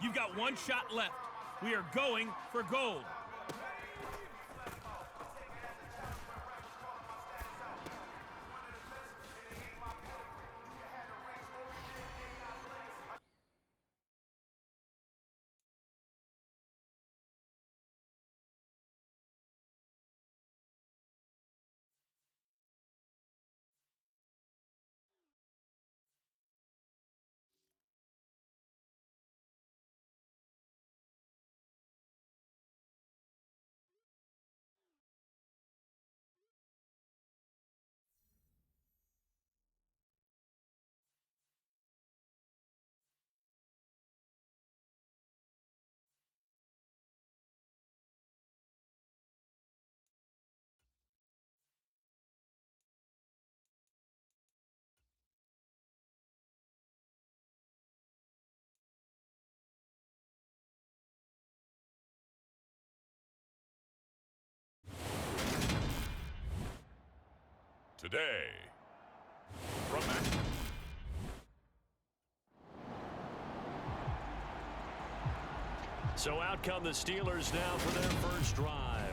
You've got one shot left. We are going for gold. Today, from So out come the Steelers now for their first drive.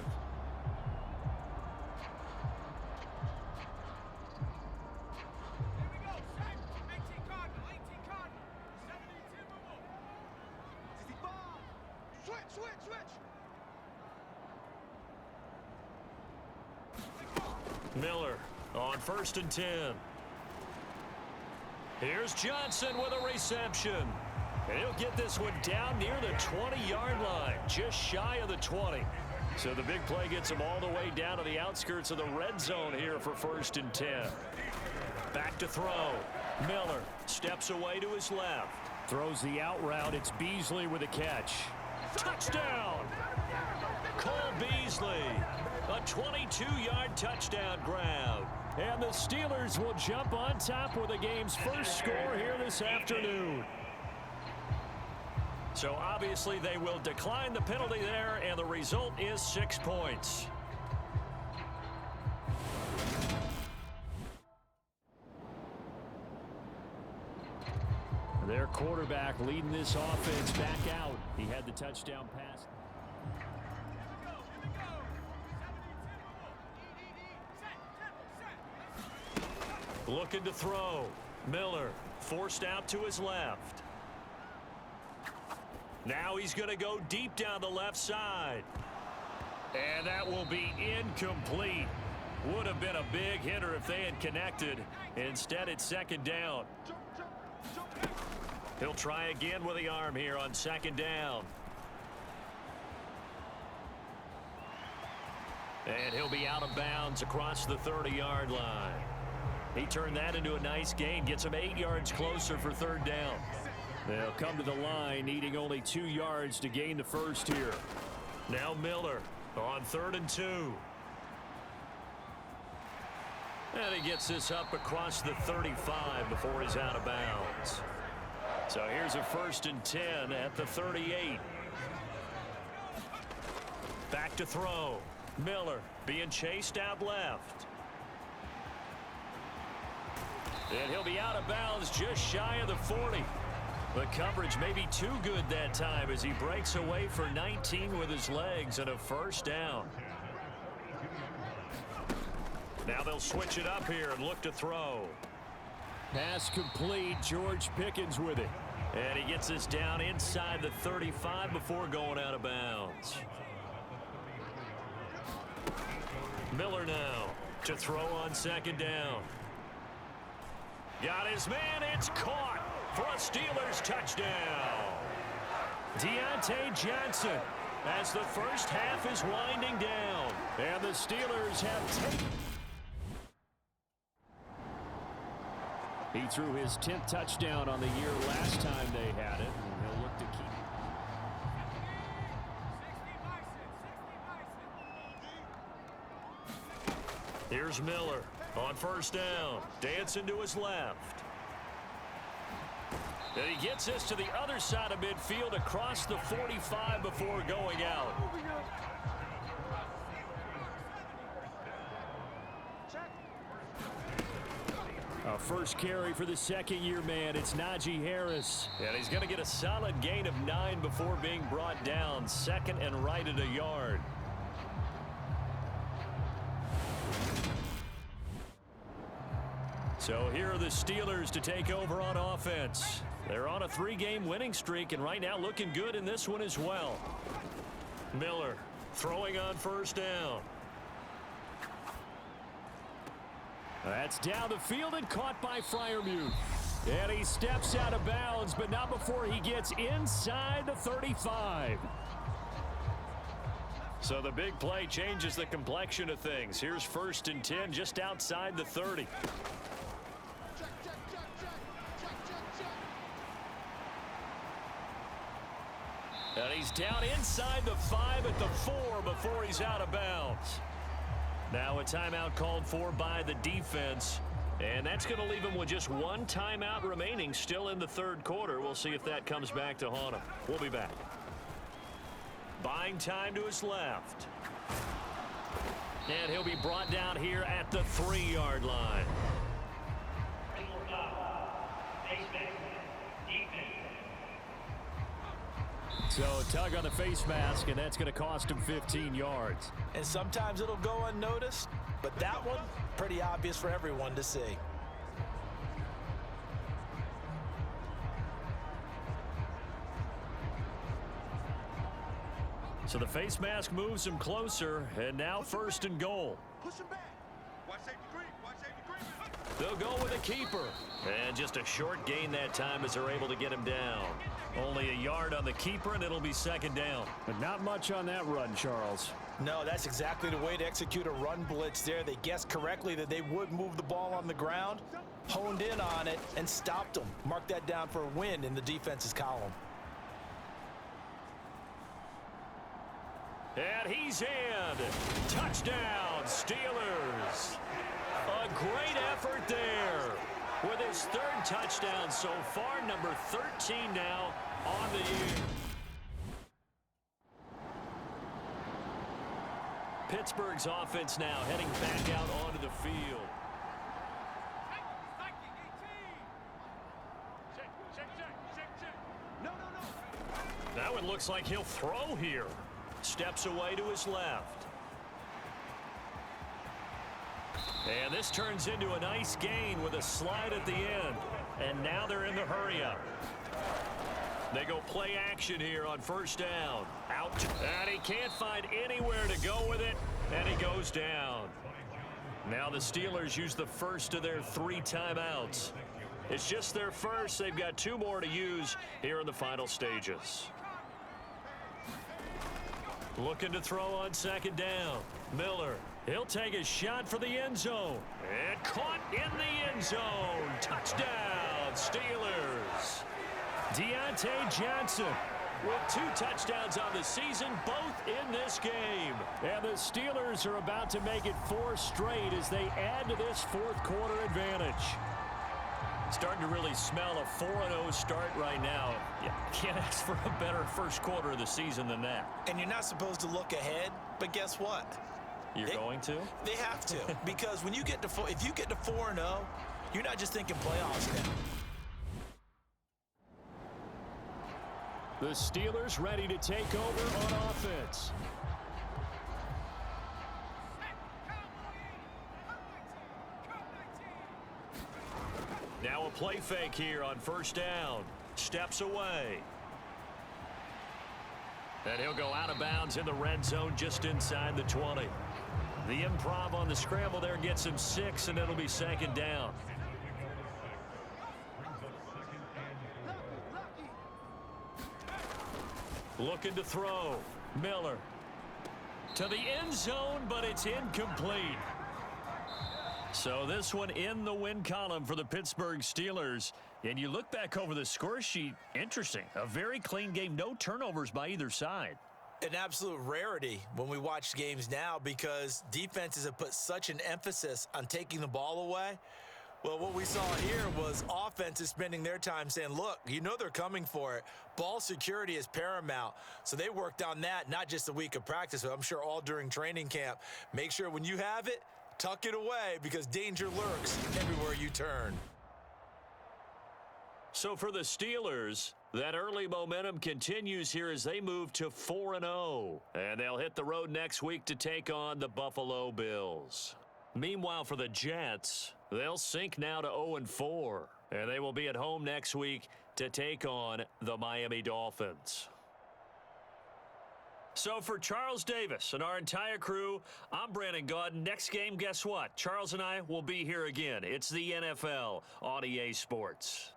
Miller on 1st and 10. Here's Johnson with a reception. And he'll get this one down near the 20-yard line, just shy of the 20. So the big play gets him all the way down to the outskirts of the red zone here for 1st and 10. Back to throw. Miller steps away to his left. Throws the out route. It's Beasley with a catch. Touchdown! Cole Beasley. A 22-yard touchdown grab. And the Steelers will jump on top with the game's first score here this afternoon. So obviously they will decline the penalty there, and the result is 6 points. Their quarterback leading this offense back out. He had the touchdown pass. Looking to throw. Miller forced out to his left. Now he's going to go deep down the left side. And that will be incomplete. Would have been a big hitter if they had connected. Instead, it's 2nd down. He'll try again with the arm here on 2nd down. And he'll be out of bounds across the 30-yard line. He turned that into a nice gain, gets him 8 yards closer for 3rd down. They'll come to the line, needing only 2 yards to gain the first here. Now Miller on 3rd and 2. And he gets this up across the 35 before he's out of bounds. So here's a 1st and 10 at the 38. Back to throw. Miller being chased out left. And he'll be out of bounds just shy of the 40. The coverage may be too good that time as he breaks away for 19 with his legs and a 1st down. Now they'll switch it up here and look to throw. Pass complete. George Pickens with it. And he gets this down inside the 35 before going out of bounds. Miller now to throw on 2nd down. Got his man. It's caught for a Steelers touchdown. Deontay Johnson as the first half is winding down. And the Steelers have taken. He threw his 10th touchdown on the year last time they had it. And he'll look to keep it. Here's Miller on 1st down. Dancing to his left. And he gets this to the other side of midfield across the 45 before going out. A first carry for the second-year man. It's Najee Harris. And he's going to get a solid gain of 9 before being brought down. Second and right at a yard. So here are the Steelers to take over on offense. They're on a 3-game winning streak, and right now looking good in this one as well. Miller throwing on first down. That's down the field and caught by Freiermuth. And he steps out of bounds, but not before he gets inside the 35. So the big play changes the complexion of things. Here's 1st and 10 just outside the 30. And he's down inside the 5 at the 4 before he's out of bounds. Now a timeout called for by the defense. And that's going to leave him with just 1 timeout remaining still in the 3rd quarter. We'll see if that comes back to haunt him. We'll be back. Buying time to his left. And he'll be brought down here at the 3-yard line. So a tug on the face mask, and that's going to cost him 15 yards. And sometimes it'll go unnoticed, but that one, pretty obvious for everyone to see. So the face mask moves him closer, and now 1st and goal. Push him back. Watch safety green. Watch safety green. They'll go with a keeper. And just a short gain that time as they're able to get him down. Only a yard on the keeper, and it'll be 2nd down. But not much on that run, Charles. No, that's exactly the way to execute a run blitz there. They guessed correctly that they would move the ball on the ground, honed in on it, and stopped them. Mark that down for a win in the defense's column. And he's in. Touchdown, Steelers. A great effort there. With his 3rd touchdown so far, number 13 now on the year. Pittsburgh's offense now heading back out onto the field. That one looks like he'll throw here. Steps away to his left. And this turns into a nice gain with a slide at the end. And now they're in the hurry-up. They go play action here on 1st down. Out. And he can't find anywhere to go with it. And he goes down. Now the Steelers use the first of their 3 timeouts. It's just their first. They've got 2 more to use here in the final stages. Looking to throw on 2nd down. Miller. He'll take a shot for the end zone. And caught in the end zone. Touchdown, Steelers. Deontay Johnson with 2 touchdowns on the season, both in this game. And the Steelers are about to make it 4 straight as they add to this 4th quarter advantage. Starting to really smell a 4-0 start right now. Yeah, can't ask for a better first quarter of the season than that. And you're not supposed to look ahead, but guess what? You're going to? They have to, because when you get to if you get to 4-0, you're not just thinking playoffs now. The Steelers ready to take over on offense. Now a play fake here on 1st down. Steps away. And he'll go out of bounds in the red zone just inside the 20. The improv on the scramble there gets him 6, and it'll be 2nd down. Looking to throw. Miller. To the end zone, but it's incomplete. So this one in the win column for the Pittsburgh Steelers. And you look back over the score sheet, interesting. A very clean game, no turnovers by either side. An absolute rarity when we watch games now because defenses have put such an emphasis on taking the ball away. Well, what we saw here was offenses spending their time saying, look, you know they're coming for it. Ball security is paramount. So they worked on that, not just a week of practice, but I'm sure all during training camp. Make sure when you have it, tuck it away because danger lurks everywhere you turn. So for the Steelers, that early momentum continues here as they move to 4-0. And they'll hit the road next week to take on the Buffalo Bills. Meanwhile, for the Jets, they'll sink now to 0-4. And they will be at home next week to take on the Miami Dolphins. So for Charles Davis and our entire crew, I'm Brandon Gaudin. Next game, guess what? Charles and I will be here again. It's the NFL on EA Sports.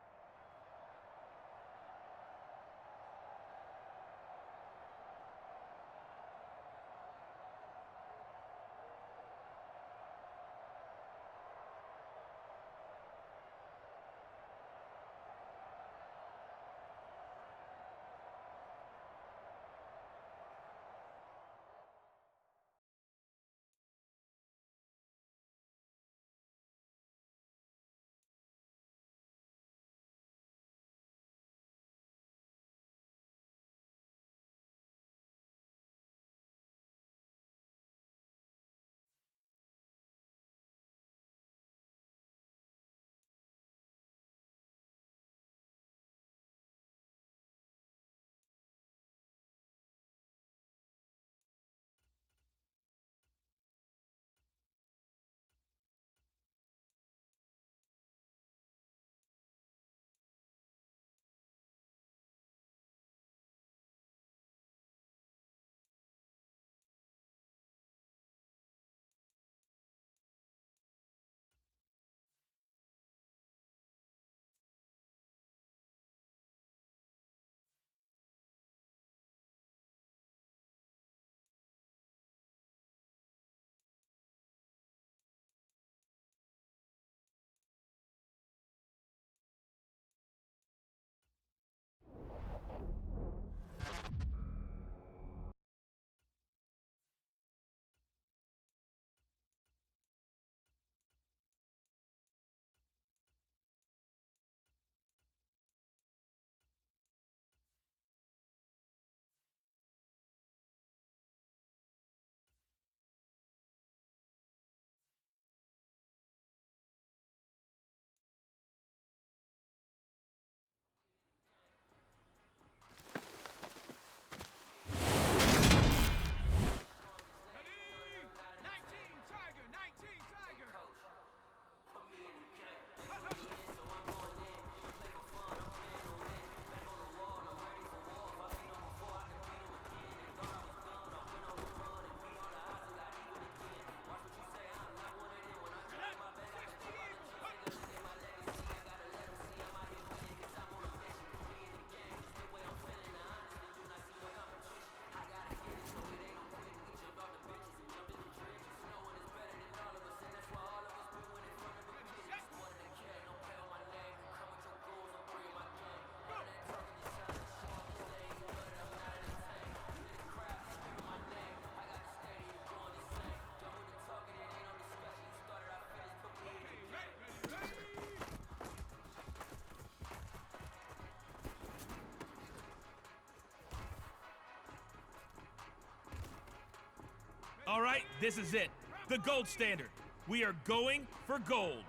All right, this is it. The gold standard. We are going for gold.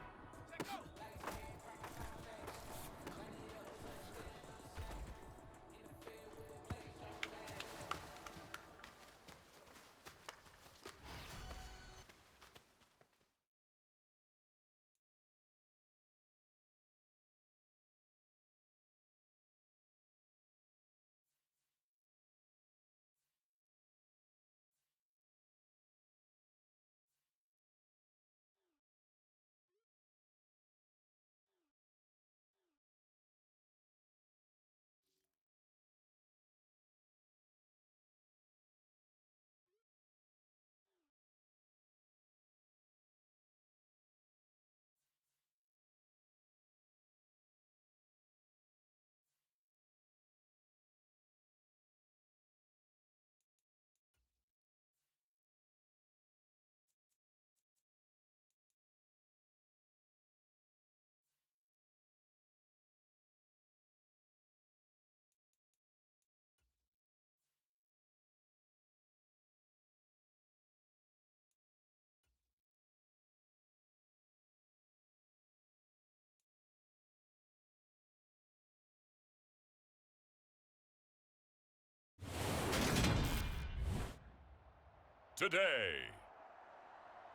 Today,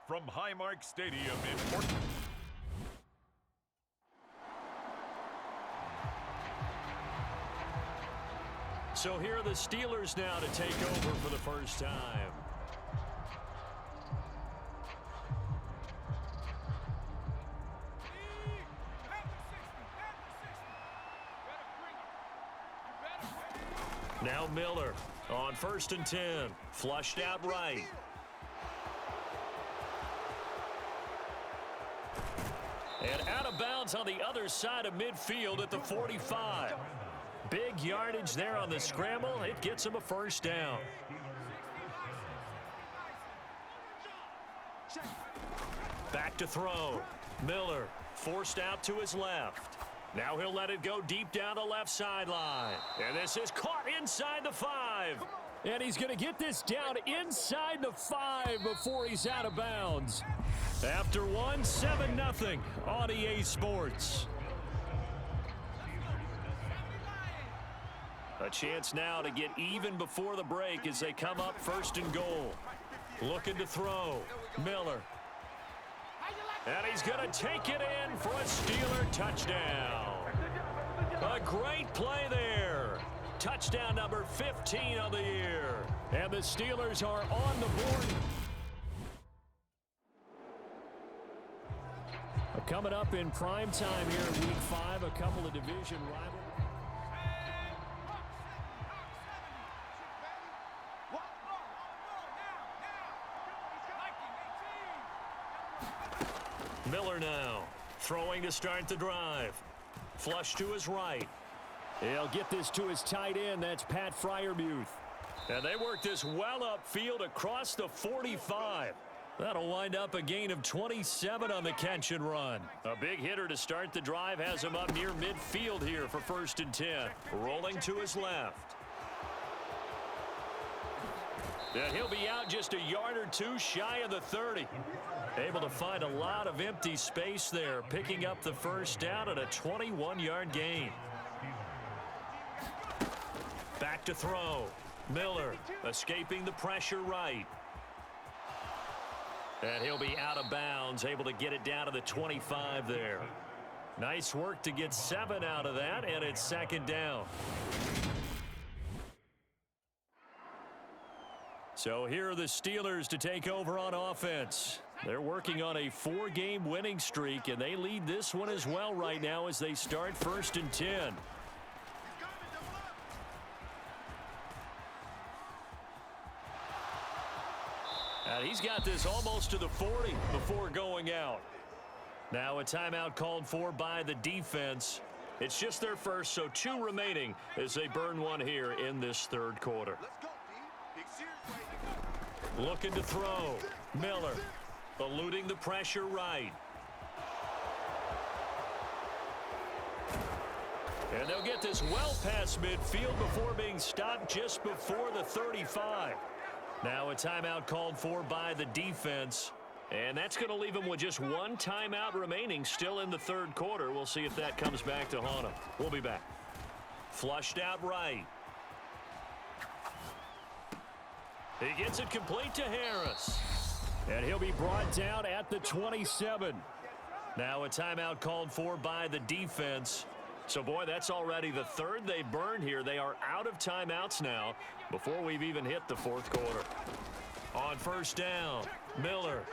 from Highmark Stadium in Portland. So here are the Steelers now to take over for the first time. Now Miller on 1st and 10. Flushed out right. And out of bounds on the other side of midfield at the 45. Big yardage there on the scramble. It gets him a first down. Back to throw. Miller forced out to his left. Now he'll let it go deep down the left sideline. And this is caught inside the 5. And he's going to get this down inside the 5 before he's out of bounds. After one, 7-0 on EA Sports. A chance now to get even before the break as they come up 1st and goal. Looking to throw. Miller. And he's going to take it in for a Steeler touchdown. A great play there. Touchdown number 15 of the year. And the Steelers are on the board. Coming up in prime time here in Week 5, a couple of division rivals. Miller now throwing to start the drive. Flush to his right. He'll get this to his tight end. That's Pat Freiermuth. And they work this well upfield across the 45. That'll wind up a gain of 27 on the catch and run. A big hitter to start the drive has him up near midfield here for 1st and 10. Rolling to his left. And he'll be out just a yard or two shy of the 30. Able to find a lot of empty space there, picking up the first down at a 21-yard gain. Back to throw. Miller escaping the pressure right. And he'll be out of bounds, able to get it down to the 25 there. Nice work to get 7 out of that, and it's 2nd down. So here are the Steelers to take over on offense. They're working on a 4-game winning streak, and they lead this one as well right now as they start 1st and 10. And he's got this almost to the 40 before going out. Now a timeout called for by the defense. It's just their first, so 2 remaining as they burn one here in this 3rd quarter. Looking to throw. Miller eluding the pressure right. And they'll get this well past midfield before being stopped just before the 35. Now a timeout called for by the defense. And that's going to leave them with just 1 timeout remaining still in the 3rd quarter. We'll see if that comes back to haunt them. We'll be back. Flushed out right. He gets it complete to Harris. And he'll be brought down at the 27. Now a timeout called for by the defense. So, boy, that's already the 3rd they burned here. They are out of timeouts now before we've even hit the 4th quarter. On 1st down, Miller.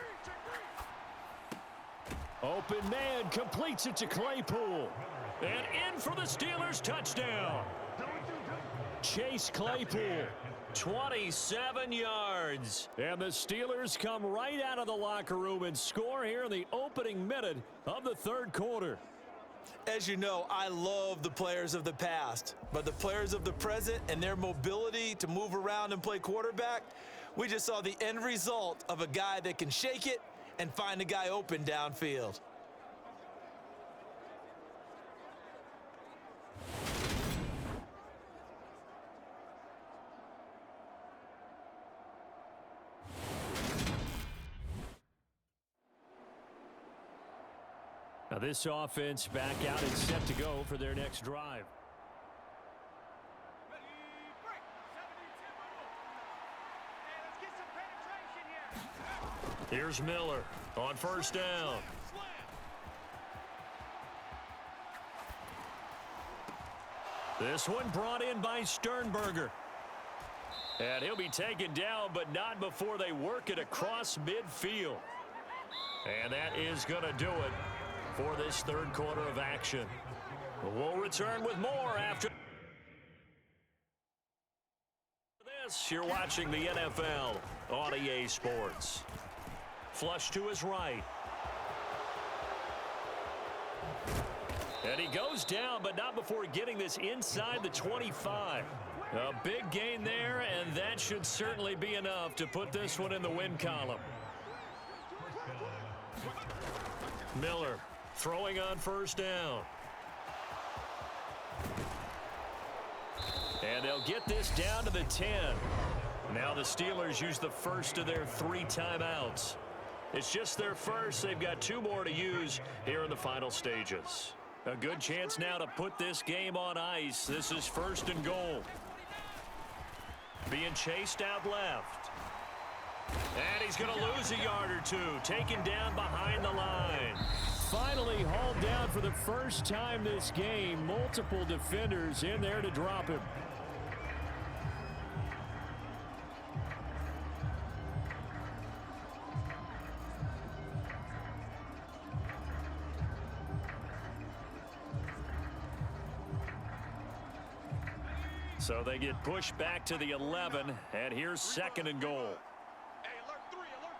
Open man completes it to Claypool. And in for the Steelers touchdown. Chase Claypool. 27 yards. And the Steelers come right out of the locker room and score here in the opening minute of the 3rd quarter. As you know, I love the players of the past, but the players of the present and their mobility to move around and play quarterback, we just saw the end result of a guy that can shake it and find a guy open downfield. Now this offense back out and set to go for their next drive. Ready, break. 70-10 rule. And let's get some penetration Here's Miller on first down. This one brought in by Sternberger. And he'll be taken down, but not before they work it across midfield. And that is going to do it for this third quarter of action. We'll return with more after this. You're watching the NFL on EA Sports. Flush to his right. And he goes down, but not before getting this inside the 25. A big gain there, and that should certainly be enough to put this one in the win column. Miller throwing on first down. And they'll get this down to the 10. Now the Steelers use the first of their 3 timeouts. It's just their first. They've got 2 more to use here in the final stages. A good chance now to put this game on ice. This is first and goal. Being chased out left. And he's going to lose a yard or 2. Taken down behind the line. Finally hauled down for the first time this game. Multiple defenders in there to drop him. So they get pushed back to the 11, and here's second and goal. Hey, alert 3, alert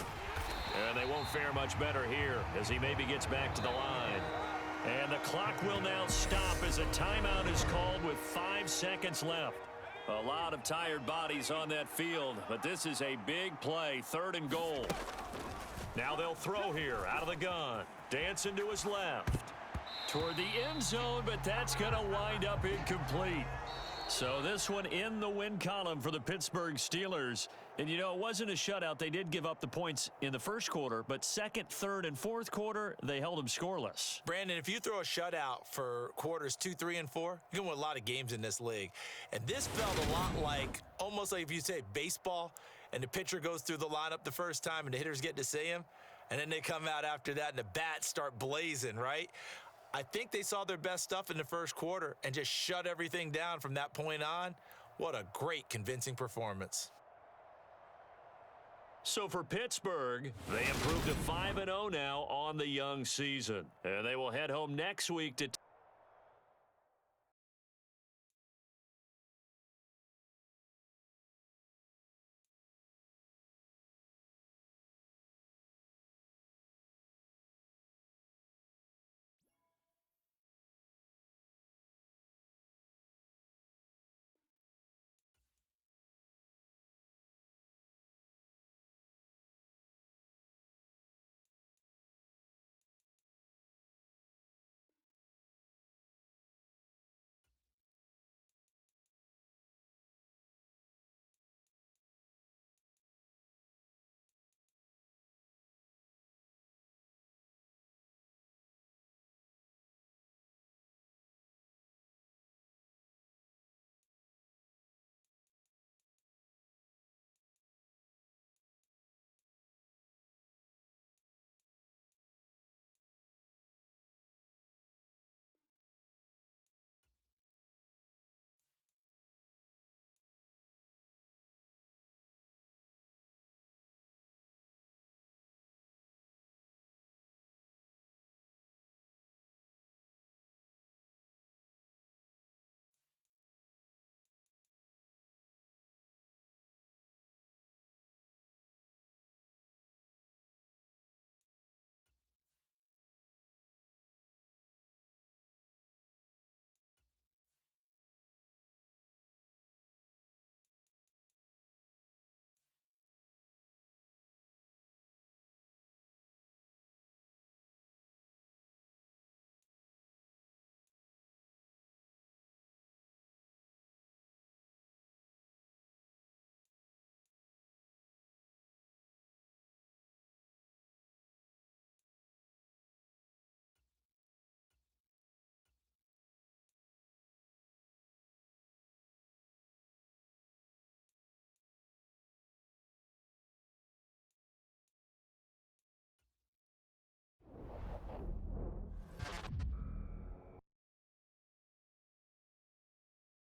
3. And they won't fare much better here as he maybe gets back to the line. And the clock will now stop as a timeout is called with 5 seconds left. A lot of tired bodies on that field, but this is a big play, third and goal. Now they'll throw here out of the gun. Dancing to his left. Toward the end zone, but that's going to wind up incomplete. So this one in the win column for the Pittsburgh Steelers. And, you know, it wasn't a shutout. They did give up the points in the first quarter, but second, third, and fourth quarter, they held them scoreless. Brandon, if you throw a shutout for quarters 2, 3, and 4, you're going to win a lot of games in this league. And this felt a lot like, almost like if you say baseball, and the pitcher goes through the lineup the first time and the hitters get to see him, and then they come out after that and the bats start blazing, right? I think they saw their best stuff in the first quarter and just shut everything down from that point on. What a great, convincing performance. So for Pittsburgh, they improved to 5-0 now on the young season. And they will head home next week to